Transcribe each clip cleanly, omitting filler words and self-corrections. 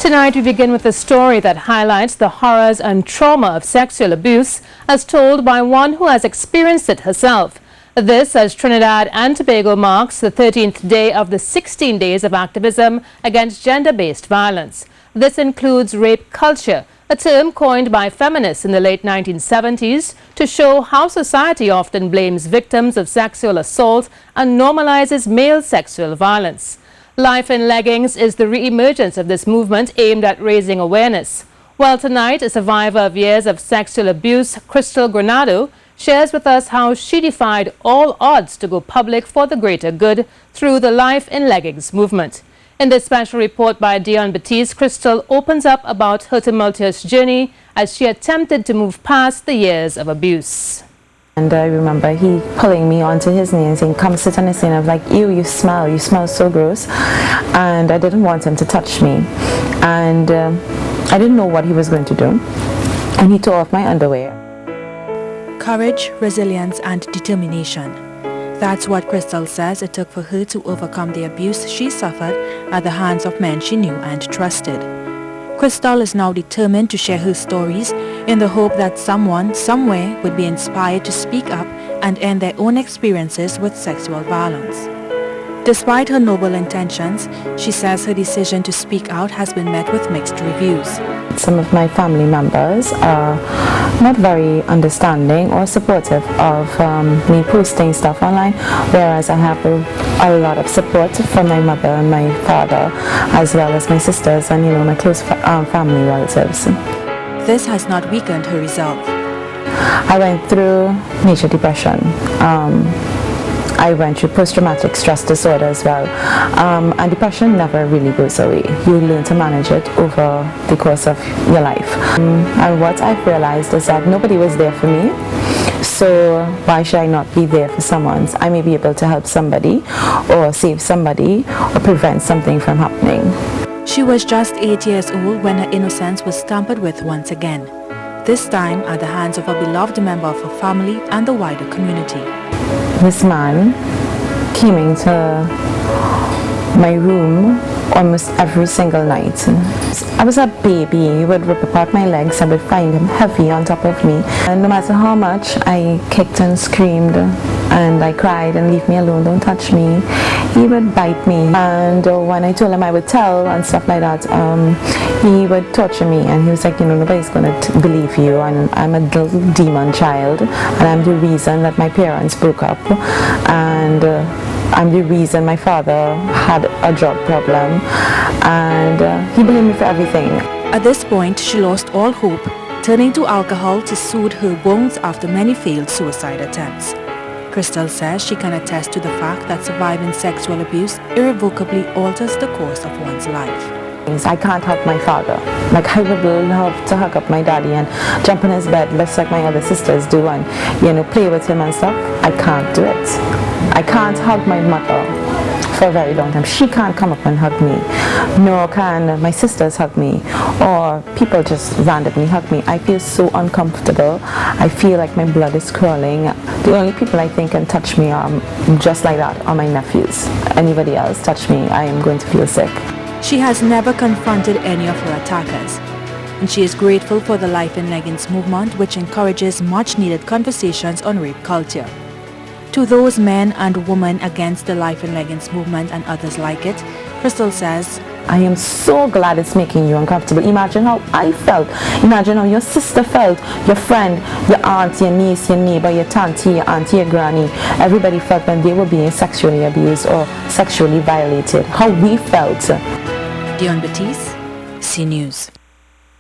Tonight we begin with a story that highlights the horrors and trauma of sexual abuse as told by one who has experienced it herself. This as Trinidad and Tobago marks the 13th day of the 16 days of activism against gender-based violence. This includes rape culture, a term coined by feminists in the late 1970s to show how society often blames victims of sexual assault and normalizes male sexual violence. Life in Leggings is the re-emergence of this movement aimed at raising awareness. Well, tonight, a survivor of years of sexual abuse, Crystal Granado, shares with us how she defied all odds to go public for the greater good through the Life in Leggings movement. In this special report by Dion Batiste, Crystal opens up about her tumultuous journey as she attempted to move past the years of abuse. And I remember he pulling me onto his knee and saying, "Come sit on this knee." And I was like, "Ew, you smell so gross." And I didn't want him to touch me. And I didn't know what he was going to do. And he tore off my underwear. Courage, resilience, and determination. That's what Crystal says it took for her to overcome the abuse she suffered at the hands of men she knew and trusted. Crystal is now determined to share her stories in the hope that someone, somewhere, would be inspired to speak up and end their own experiences with sexual violence. Despite her noble intentions, she says her decision to speak out has been met with mixed reviews. Some of my family members are not very understanding or supportive of me posting stuff online, whereas I have a lot of support from my mother and my father, as well as my sisters and my close family relatives. This has not weakened her resolve. I went through major depression. I went through post-traumatic stress disorder as well, and depression never really goes away. You learn to manage it over the course of your life. And what I've realized is that nobody was there for me, so why should I not be there for someone? I may be able to help somebody or save somebody or prevent something from happening. She was just 8 years old when her innocence was tampered with once again, this time at the hands of a beloved member of her family and the wider community. This man came into my room almost every single night. I was a baby. He would rip apart my legs. I would find him heavy on top of me. And no matter how much I kicked and screamed and I cried and leave me alone, don't touch me, he would bite me. And when I told him I would tell and stuff like that, he would torture me. And he was like, nobody's going to believe you. And I'm a little demon child. And I'm the reason that my parents broke up. And I'm the reason my father had a drug problem, and he blamed me for everything. At this point, she lost all hope, turning to alcohol to soothe her wounds after many failed suicide attempts. Crystal says she can attest to the fact that surviving sexual abuse irrevocably alters the course of one's life. I can't hug my father. Like, I would love to hug up my daddy and jump in his bed just like my other sisters do and, play with him and stuff. I can't do it. I can't hug my mother for a very long time. She can't come up and hug me. Nor can my sisters hug me. Or people just randomly hug me. I feel so uncomfortable. I feel like my blood is crawling. The only people I think can touch me just like that are my nephews. Anybody else touch me, I am going to feel sick. She has never confronted any of her attackers, and she is grateful for the Life in Leggings movement, which encourages much-needed conversations on rape culture. To those men and women against the Life in Leggings movement and others like it, Crystal says, I am so glad it's making you uncomfortable. Imagine how I felt. Imagine how your sister felt, your friend, your aunt, your niece, your neighbor, your auntie, your granny. Everybody felt when they were being sexually abused or sexually violated. How we felt. Dion Batiste, C News.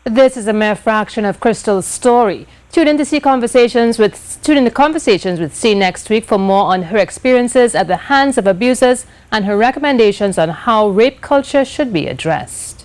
This is a mere fraction of Crystal's story. Tune in the conversations with C next week for more on her experiences at the hands of abusers and her recommendations on how rape culture should be addressed.